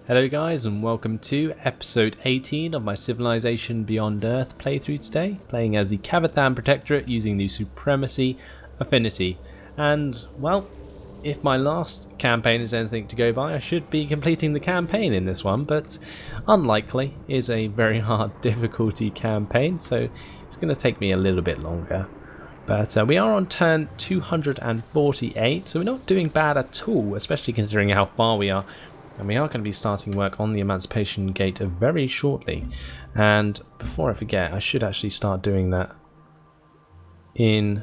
Hello guys and welcome to episode 18 of my Civilization Beyond Earth playthrough today, playing as the Kavithan Protectorate using the Supremacy affinity. And well, if my last campaign is anything to go by, I should be completing the campaign in this one, but unlikely. It is a very hard difficulty campaign, so it's going to take me a little bit longer. But we are on turn 248, so we're not doing bad at all, especially considering how far we are. And we are going to be starting work on the Emancipation Gate very shortly. And before I forget, I should actually start doing that in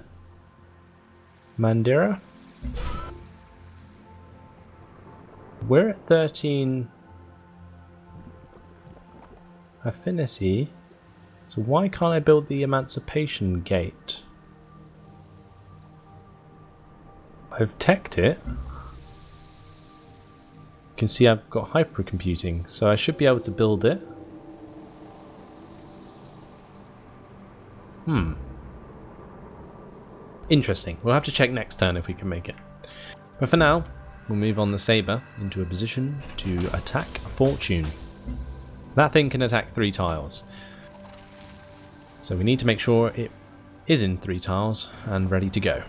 Mandira. We're at 13 affinity. So why can't I build the Emancipation Gate? I've teched it. You can see I've got hypercomputing, so I should be able to build it. Interesting. We'll have to check next turn if we can make it. But for now, we'll move on the Sabre into a position to attack Fortune. That thing can attack 3 tiles. So we need to make sure it is in 3 tiles and ready to go.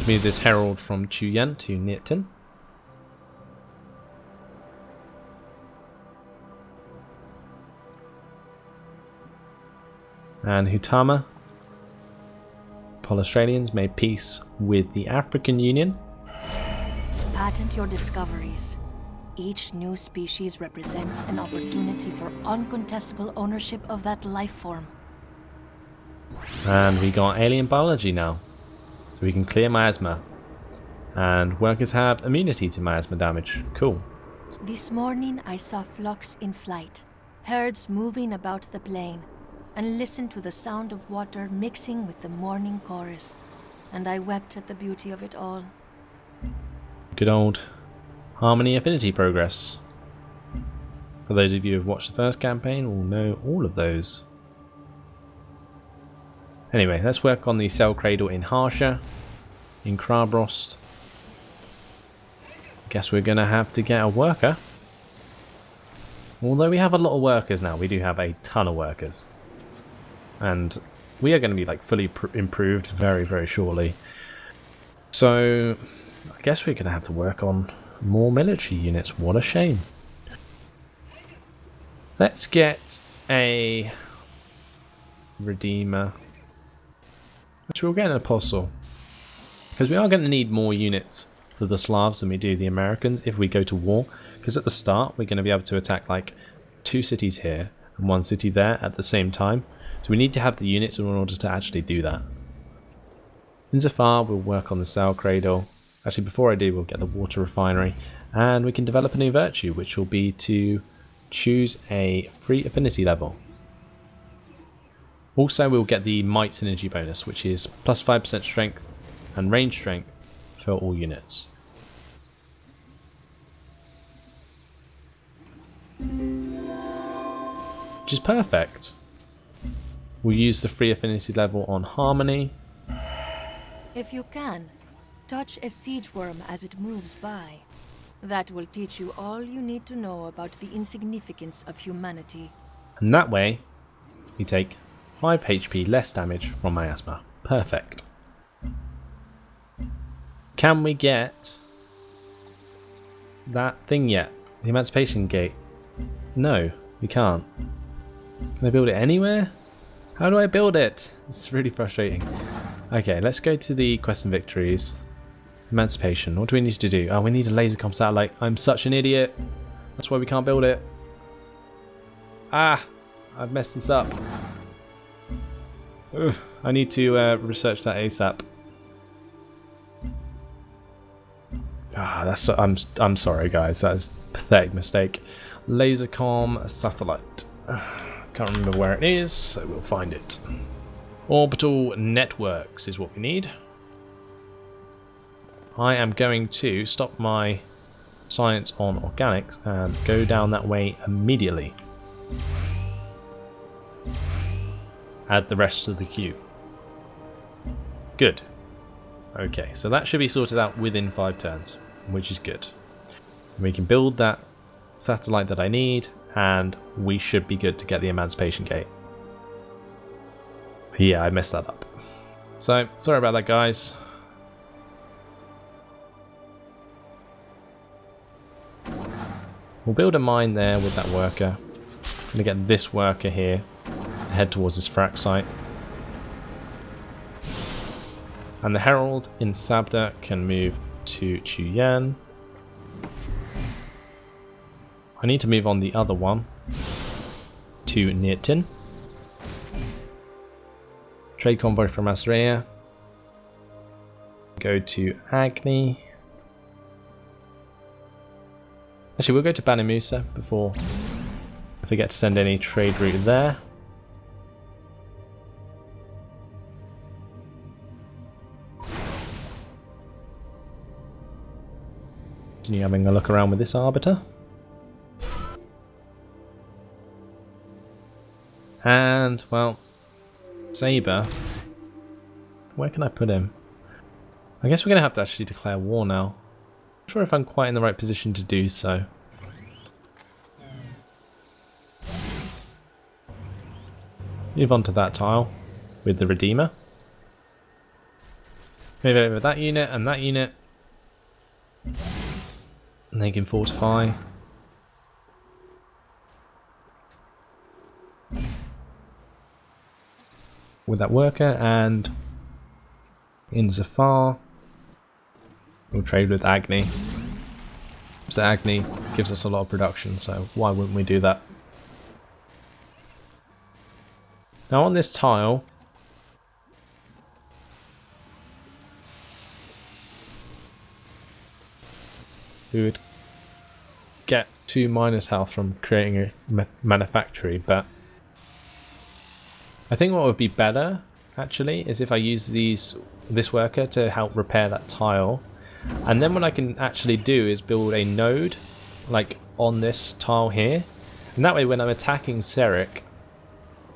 Move this herald from Chuyan to Nirtin. And Hutama. Australians made peace with the African Union. Patent your discoveries. Each new species represents an opportunity for uncontestable ownership of that life form. And we got alien biology now. So we can clear miasma. And workers have immunity to miasma damage. Cool. This morning I saw flocks in flight, herds moving about the plain, and listened to the sound of water mixing with the morning chorus. And I wept at the beauty of it all. Good old harmony affinity progress. For those of you who have watched the first campaign will know all of those. Anyway, let's work on the cell cradle in Harsha, in Krabrost. Guess we're going to have to get a worker. Although we have a lot of workers now, we do have a ton of workers. And we are going to be like fully improved very, very shortly. So I guess we're going to have to work on more military units. What a shame. Let's get a Redeemer. Actually, we'll get an Apostle. Because we are going to need more units for the Slavs than we do the Americans if we go to war. Because at the start, we're going to be able to attack like 2 cities here and 1 city there at the same time. So we need to have the units in order to actually do that. Insofar, we'll work on the cell cradle. Actually, before I do, we'll get the water refinery. And we can develop a new virtue, which will be to choose a free affinity level. Also, we'll get the might synergy bonus, which is plus 5% strength and range strength for all units. Which is perfect. We'll use the free affinity level on Harmony. If you can, touch a siege worm as it moves by. That will teach you all you need to know about the insignificance of humanity. And that way, we take 5 HP less damage from miasma. Perfect. Can we get that thing yet? The Emancipation Gate? No, we can't. Can I build it anywhere? How do I build it? It's really frustrating. Okay, let's go to the Quest and Victories. Emancipation. What do we need to do? Oh, we need a lasercom satellite. I'm such an idiot. That's why we can't build it. Ah! I've messed this up. Ugh, I need to research that ASAP. I'm sorry guys, that is a pathetic mistake. Lasercom satellite. Can't remember where it is, so we'll find it. Orbital networks is what we need. I am going to stop my science on organics and go down that way immediately. Add the rest of the queue. Good. Okay, so that should be sorted out within 5 turns, which is good. We can build that satellite that I need, and we should be good to get the Emancipation Gate. Yeah, I messed that up. So, sorry about that, guys. We'll build a mine there with that worker. I'm going to get this worker here to head towards this frac site. And the Herald in Sabda can move to Chuyan. I need to move on the other one to Nirtin. Trade convoy from Asrea. Go to Agni. Actually, we'll go to Banu Musa before I forget to send any trade route there. Continue having a look around with this Arbiter. And, well, Saber. Where can I put him? I guess we're going to have to actually declare war now. Not sure if I'm quite in the right position to do so. Move on to that tile with the Redeemer. Move over that unit and that unit. And they can fortify. With that worker, and in Zafar we'll trade with Agni. So Agni gives us a lot of production, so why wouldn't we do that? Now on this tile, we would get 2 minus health from creating a manufactory, but I think what would be better actually is if I use this worker to help repair that tile, and then what I can actually do is build a node like on this tile here, and that way when I'm attacking Seric,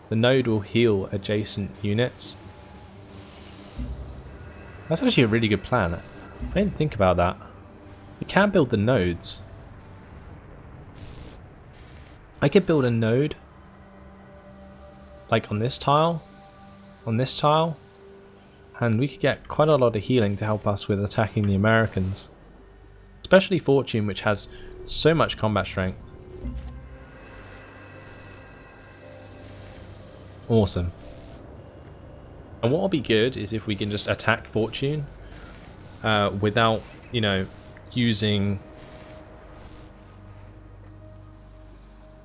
the node will heal adjacent units. That's actually a really good plan. I didn't think about that. We can build the nodes. I could build a node like on this tile, and we could get quite a lot of healing to help us with attacking the Americans. Especially Fortune, which has so much combat strength. Awesome. And what will be good is if we can just attack Fortune without, you know, using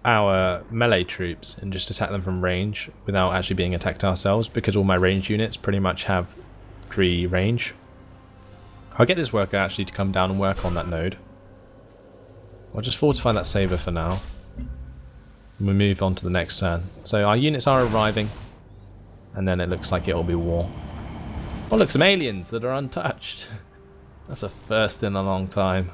our melee troops and just attack them from range without actually being attacked ourselves, because all my range units pretty much have 3 range. I'll get this worker actually to come down and work on that node. I'll just fortify that saber for now. And we move on to the next turn. So our units are arriving, and then it looks like it'll be war. Oh look, some aliens that are untouched. That's a first in a long time.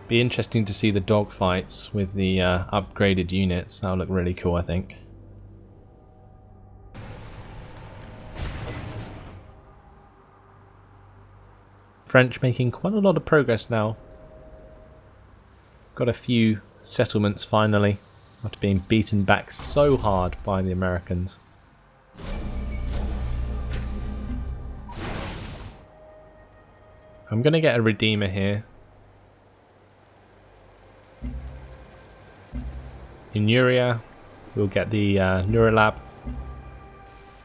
Be interesting to see the dogfights with the upgraded units. That'll look really cool, I think. French making quite a lot of progress now. Got a few settlements finally, after being beaten back so hard by the Americans. I'm going to get a Redeemer here. In Uria, we'll get the Neuralab.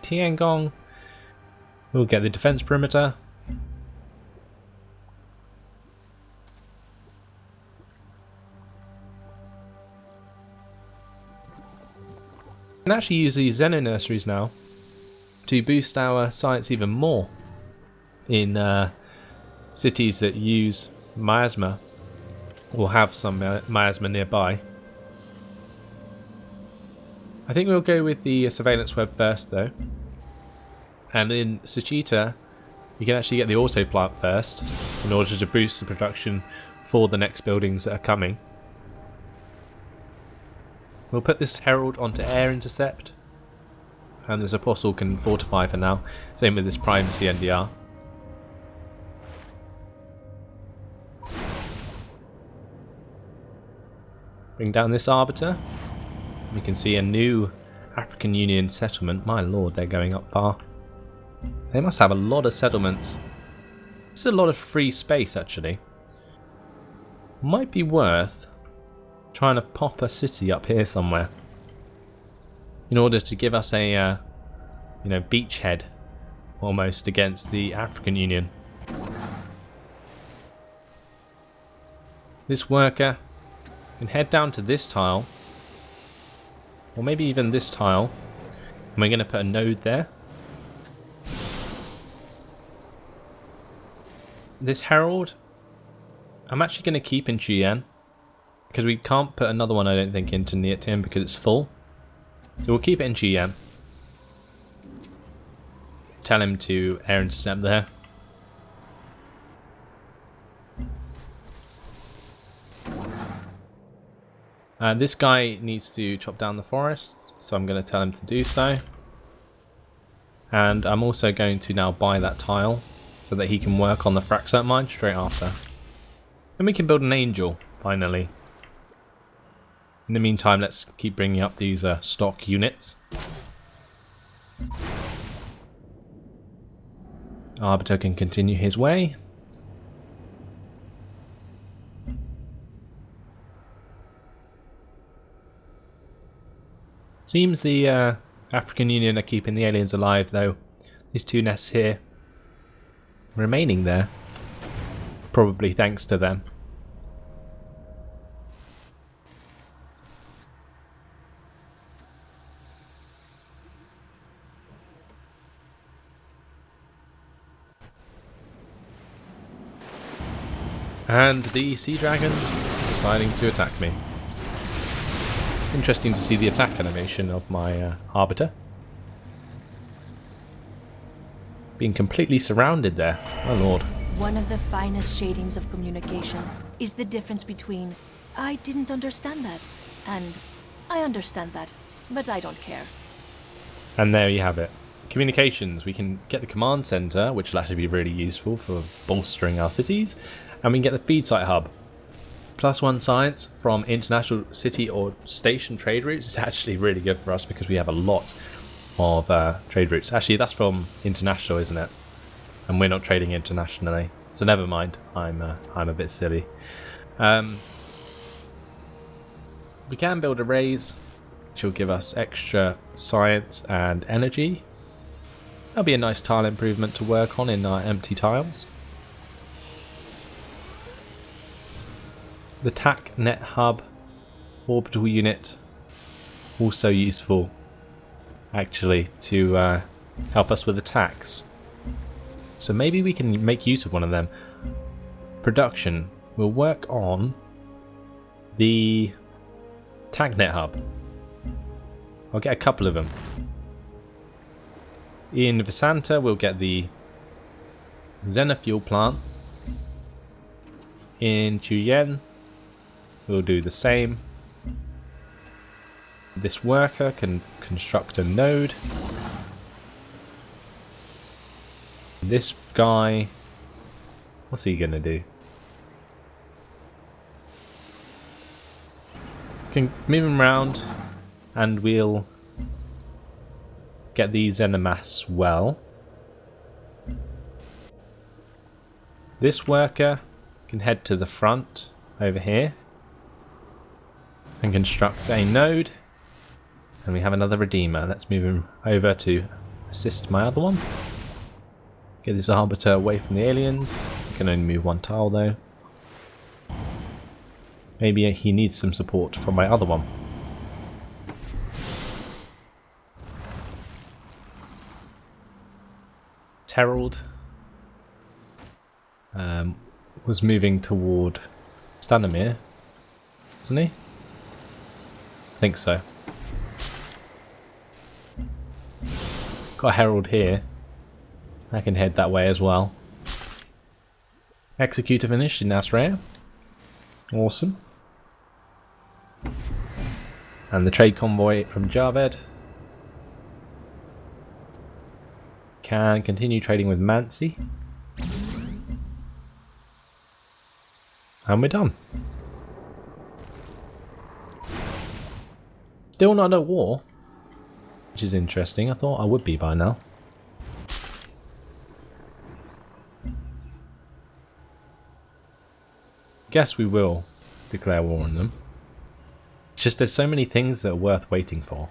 Tiangong, we'll get the defense perimeter. We can actually use these Xeno nurseries now to boost our science even more in cities that use miasma or have some miasma nearby. I think we'll go with the surveillance web first though, and in Suchita you can actually get the auto plant first in order to boost the production for the next buildings that are coming. We'll put this herald onto air intercept, and this apostle can fortify for now. Same with this primacy NDR. Bring down this arbiter. We can see a new African Union settlement. My lord, they're going up far. They must have a lot of settlements. This is a lot of free space, actually. Might be worth trying to pop a city up here somewhere in order to give us a beachhead almost against the African Union. This worker can head down to this tile, or maybe even this tile, and we're going to put a node there. This herald I'm actually going to keep in Chuyan, because we can't put another one, I don't think, into Neotim because it's full. So we'll keep it in Chuyan. Tell him to air intercept there. This guy needs to chop down the forest, so I'm going to tell him to do so. And I'm also going to now buy that tile so that he can work on the Fraxite mine straight after. Then we can build an angel, finally. In the meantime, let's keep bringing up these stock units. Arbiter can continue his way. Seems the African Union are keeping the aliens alive, though. These two nests here remaining there, probably thanks to them. And the sea dragons deciding to attack me. Interesting to see the attack animation of my arbiter. Being completely surrounded there. My lord. One of the finest shadings of communication is the difference between "I didn't understand that" and "I understand that, but I don't care." And there you have it. Communications. We can get the command center, which will actually be really useful for bolstering our cities. And we can get the feed site hub. +1 science from international city or station trade routes is actually really good for us because we have a lot of trade routes. Actually, that's from international, isn't it? And we're not trading internationally, so never mind. I'm a bit silly. We can build arrays, which will give us extra science and energy. That'll be a nice tile improvement to work on in our empty tiles. The TAC net hub orbital unit, also useful actually to help us with attacks. So maybe we can make use of one of them. Production. We'll work on the TAC net hub. I'll get a couple of them. In Visanta we'll get the Xenofuel plant. In Chuyen we'll do the same. This worker can construct a node. This guy, what's he gonna do? Can move him around and we'll get these Xenomass well. This worker can head to the front over here and construct a node. And we have another Redeemer. Let's move him over to assist my other one. Get this Arbiter away from the aliens. I can only move one tile though. Maybe he needs some support from my other one. Herald was moving toward Stanimir, wasn't he? I think so. Got a herald here. I can head that way as well. Executor finished in Nasraya. Awesome. And the trade convoy from Javed can continue trading with Mansi. And we're done. Still not at war, which is interesting. I thought I would be by now. Guess we will declare war on them. It's just there's so many things that are worth waiting for.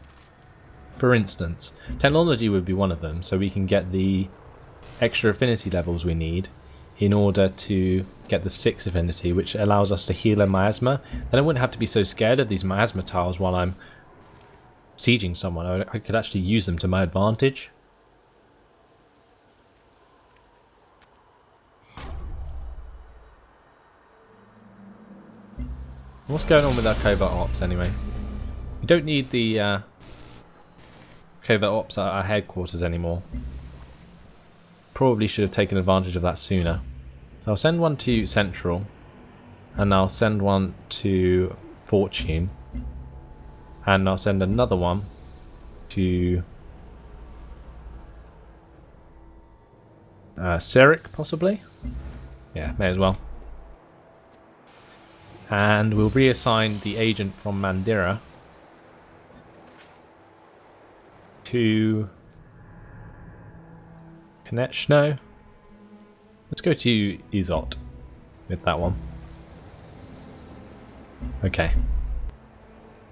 For instance, technology would be one of them, so we can get the extra affinity levels we need in order to get the 6 affinity, which allows us to heal a miasma. Then I wouldn't have to be so scared of these miasma tiles while I'm sieging someone. I could actually use them to my advantage. What's going on with our covert ops anyway? We don't need the covert ops at our headquarters anymore. Probably should have taken advantage of that sooner. So I'll send one to Central, and I'll send one to Fortune, and I'll send another one to Cyric, possibly? Yeah, may as well. And we'll reassign the agent from Mandira to Konechno. Let's go to Izot with that one. Okay.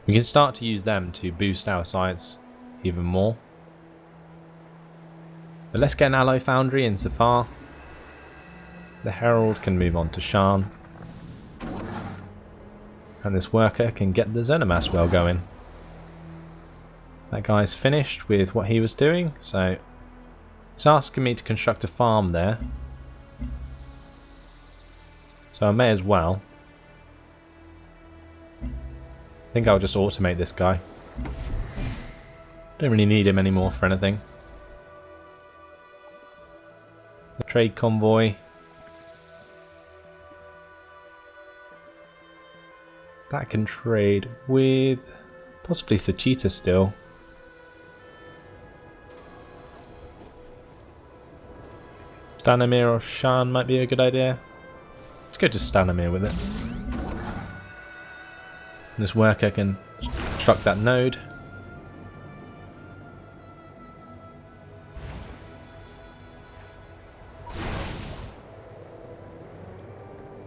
We can start to use them to boost our science even more. But let's get an alloy foundry in Safar. The Herald can move on to Shan. And this worker can get the Xenomass well going. That guy's finished with what he was doing, so it's asking me to construct a farm there. So I may as well. I think I'll just automate this guy. Don't really need him anymore for anything. The trade convoy. That can trade with possibly Sachita still. Stanimir or Shan might be a good idea. Let's go to Stanimir with it. This worker can construct that node.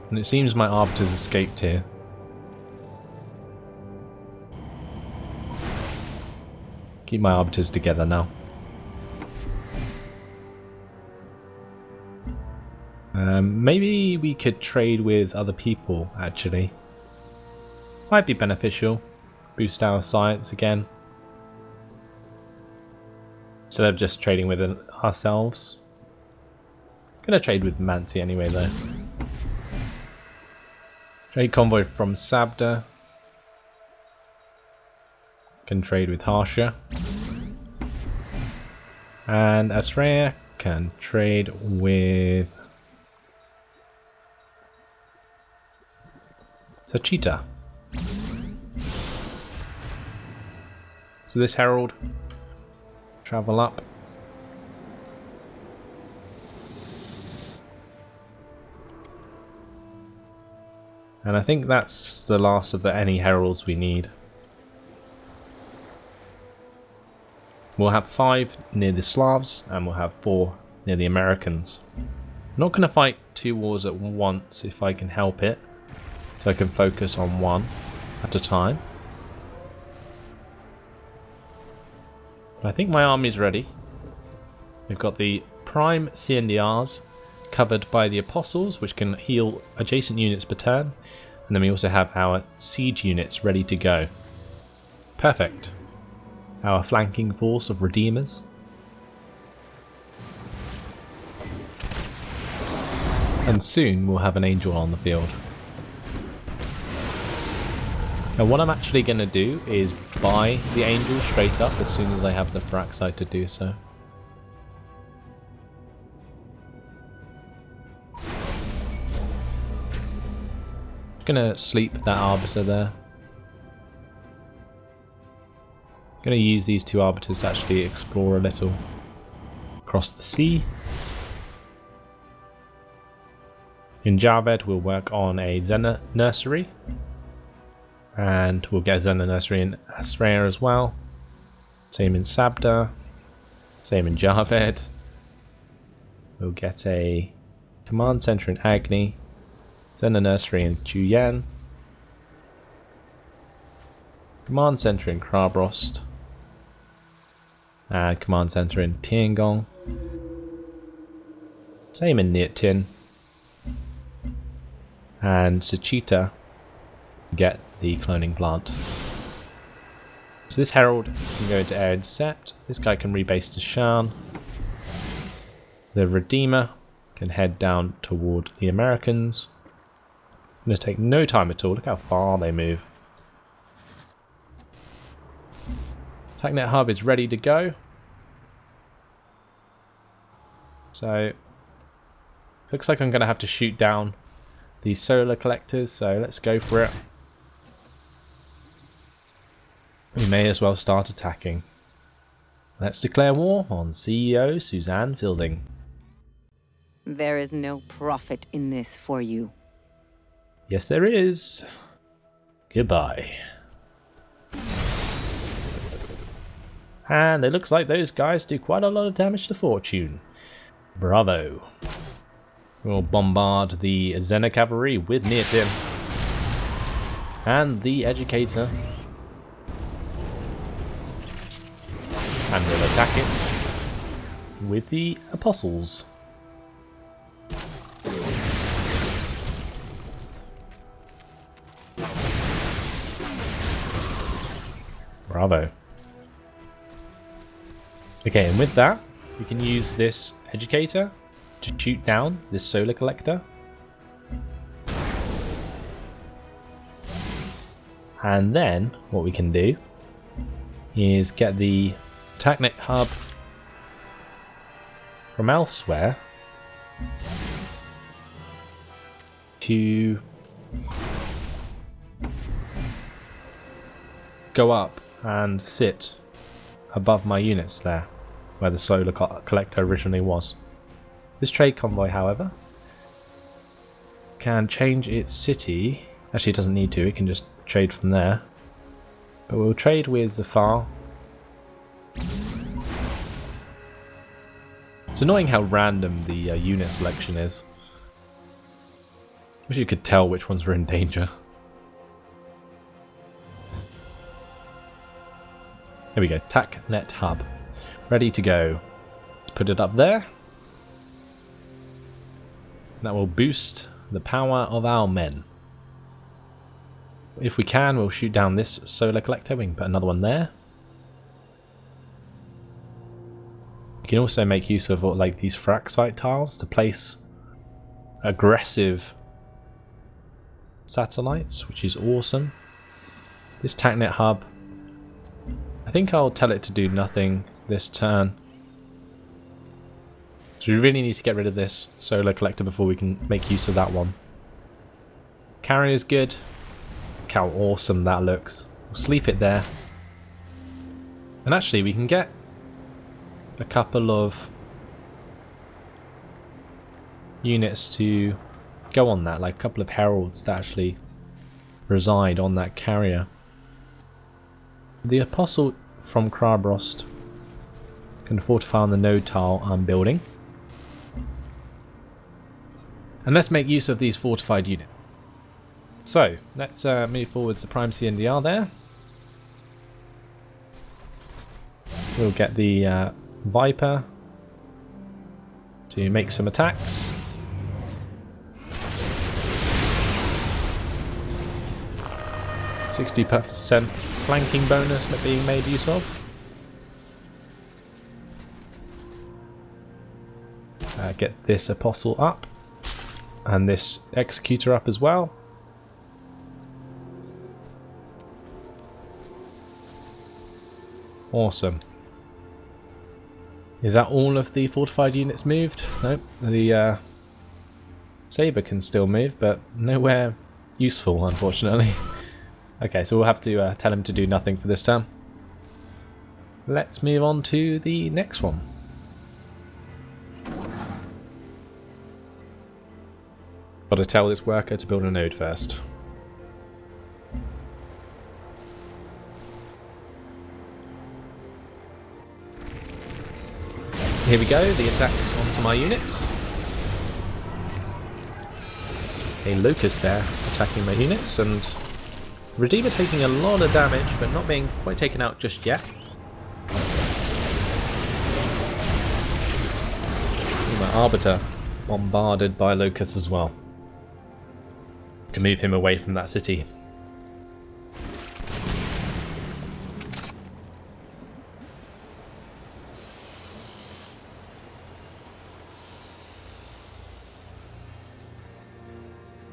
And it seems my arbiters escaped here. Keep my arbiters together now. Maybe we could trade with other people, actually. Might be beneficial. Boost our science again. Instead of just trading with ourselves. Gonna trade with Mansi anyway, though. Trade convoy from Sabda. Can trade with Harsha. And Asraya can trade with Sachita. So this Herald, travel up. And I think that's the last of any Heralds we need. We'll have 5 near the Slavs, and we'll have 4 near the Americans. I'm not going to fight 2 wars at once if I can help it, so I can focus on one at a time. But I think my army's ready. We've got the Prime CNDRs covered by the Apostles, which can heal adjacent units per turn, and then we also have our siege units ready to go. Perfect. Our flanking force of Redeemers. And soon we'll have an Angel on the field. Now what I'm actually going to do is buy the Angel straight up as soon as I have the Phyrexite to do so. I'm gonna sleep that arbiter there. Gonna use these two arbiters to actually explore a little across the sea. In Javed we'll work on a Zena nursery. And we'll get a Zena nursery in Asraya as well. Same in Sabda. Same in Javed. We'll get a command center in Agni. Zena nursery in Chuyen. Command center in Krabrost. And command center in Tiangong. Same in Nirtin. And Suchita get the cloning plant. So this herald can go into air intercept. This guy can rebase to Shan. The Redeemer can head down toward the Americans. Gonna take no time at all. Look how far they move. TACnet hub is ready to go. So looks like I'm gonna have to shoot down these solar collectors, so let's go for it. We may as well start attacking. Let's declare war on CEO Suzanne Fielding. There is no profit in this for you. Yes, there is. Goodbye. And it looks like those guys do quite a lot of damage to Fortune. Bravo. We'll bombard the Zena cavalry with Nirtin. And the Educator. And we'll attack it with the Apostles. Bravo. Okay, and with that, we can use this Educator to shoot down this solar collector. And then what we can do is get the TACnet hub from elsewhere to go up and sit above my units there, where the solar collector originally was. This trade convoy, however, can change its city. Actually, it doesn't need to, it can just trade from there. But we'll trade with Zafar. It's annoying how random the unit selection is. Wish you could tell which ones were in danger. Here we go, TACnet hub. Ready to go. Let's put it up there. That will boost the power of our men. If we can, we'll shoot down this solar collector. We can put another one there. You can also make use of like these fraxite tiles to place aggressive satellites, which is awesome. This TACnet hub, I think I'll tell it to do nothing this turn. So we really need to get rid of this solar collector before we can make use of that one. Carrier's good. Look how awesome that looks. We'll sleep it there. And actually we can get a couple of units to go on that, like a couple of heralds that actually reside on that carrier. The Apostle from Krabrost can fortify on the node tile I'm building. And let's make use of these fortified units. So, let's move forwards to Primacy NDR there. We'll get the Viper to make some attacks. %60 flanking bonus being made use of. Get this Apostle up. And this Executor up as well. Awesome. Is that all of the fortified units moved? Nope. The Saber can still move, but nowhere useful, unfortunately. Okay, so we'll have to tell him to do nothing for this turn. Let's move on to the next one. Got to tell this worker to build a node first. Here we go, the attacks onto my units. A locust there attacking my units, and Redeemer taking a lot of damage but not being quite taken out just yet. My Arbiter bombarded by locusts as well, to move him away from that city.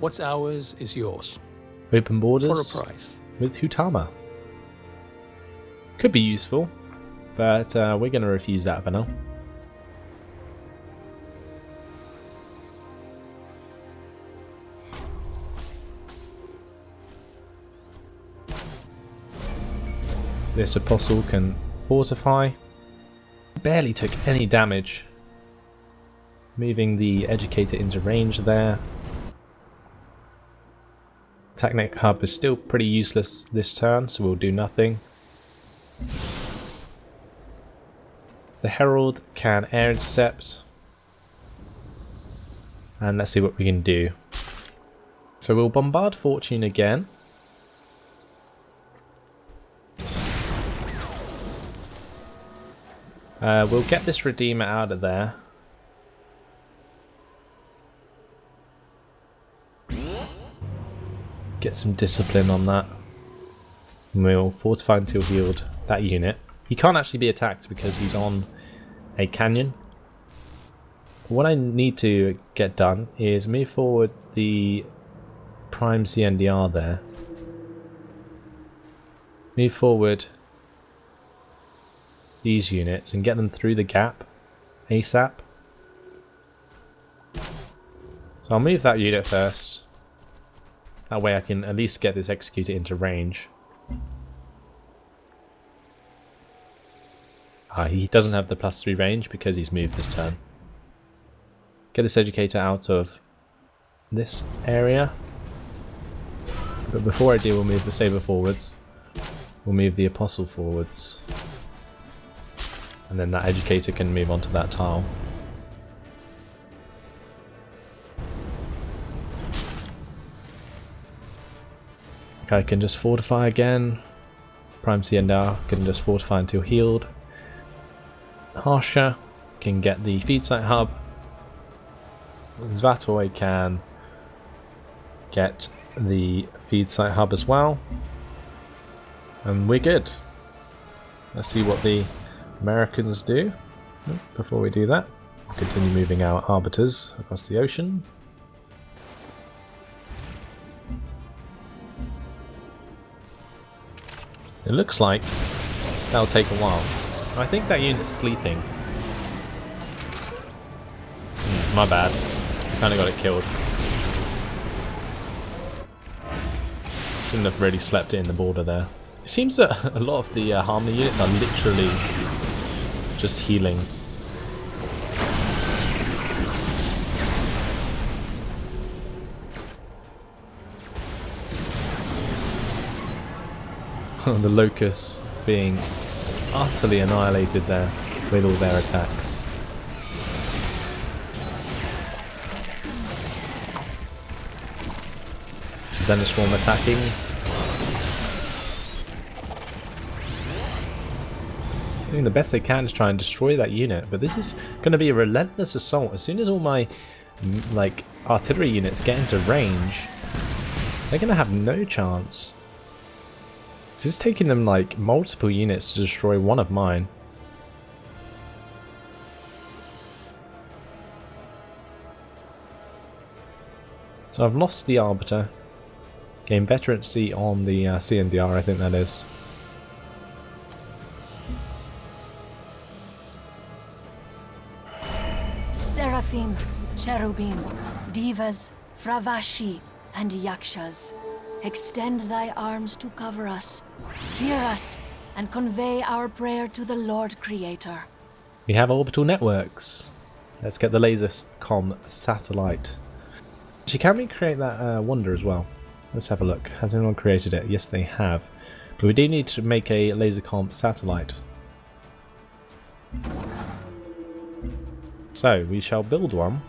What's ours is yours. Open borders For a price. with Hutama. Could be useful, but we're going to refuse that for now. This apostle can fortify. Barely took any damage. Moving the educator into range there. Technic hub is still pretty useless this turn, so we'll do nothing. The herald can air intercept. And let's see what we can do. So we'll bombard Fortune again. We'll get this Redeemer out of there. Get some discipline on that. And we'll fortify until healed that unit. He can't actually be attacked because he's on a canyon. What I need to get done is move forward the prime CNDR there. Move forward these units and get them through the gap ASAP. So I'll move that unit first. That way I can at least get this executor into range. He doesn't have the +3 range because he's moved this turn. Get this educator out of this area. But before I do, we'll move the saber forwards. We'll move the apostle forwards. And then that educator can move onto that tile. Okay, I can just fortify again. Prime CNR can just fortify until healed. Harsha can get the feed site hub. Zvatoy can get the feed site hub as well. And we're good. Let's see what the Americans do. Before we do that, we'll continue moving our arbiters across the ocean. It looks like that'll take a while. I think that unit's sleeping. My bad. Kinda got it killed. Shouldn't have really slept it in the border there. It seems that a lot of the Harmony units are literally just healing. The locusts being utterly annihilated there with all their attacks. Xenoswarm attacking. Doing the best they can to try and destroy that unit, but this is going to be a relentless assault. As soon as all my artillery units get into range, they're going to have no chance. This is taking them like multiple units to destroy one of mine. So I've lost the Arbiter. Gained veterancy on the CNDR, I think that is. Seraphim, Cherubim, Divas, Fravashi, and yakshas. Extend thy arms to cover us, hear us, and convey our prayer to the Lord Creator. We have orbital networks. Let's get the laser comm satellite. Actually, can we create that wonder as well? Let's have a look. Has anyone created it? Yes, they have. But we do need to make a laser comm satellite. So, we shall build one.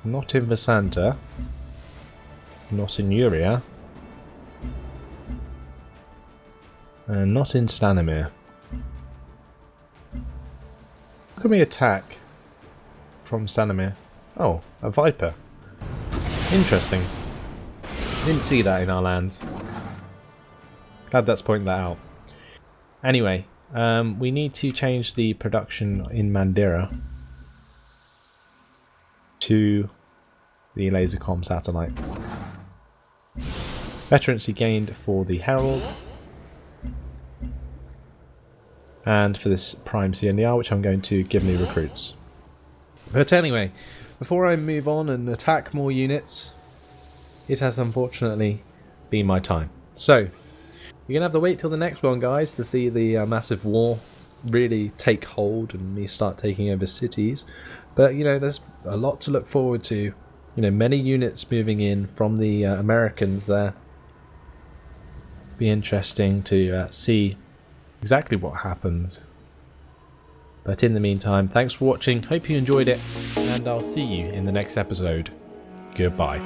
Not in Vasanta. Not in Uria. And not in Stanimir. How can we attack from Stanimir? Oh, a Viper. Interesting. Didn't see that in our lands. Glad that's pointing that out. Anyway, we need to change the production in Mandira to the lasercom satellite. Veterancy gained for the Herald and for this Prime CNDR, which I'm going to give me recruits. But anyway, before I move on and attack more units, it has unfortunately been my time. So, you're going to have to wait till the next one, guys, to see the massive war really take hold and me start taking over cities. But, you know, there's a lot to look forward to. You know, many units moving in from the Americans there. Be interesting to see exactly what happens. But in the meantime, thanks for watching. Hope you enjoyed it, and I'll see you in the next episode. Goodbye.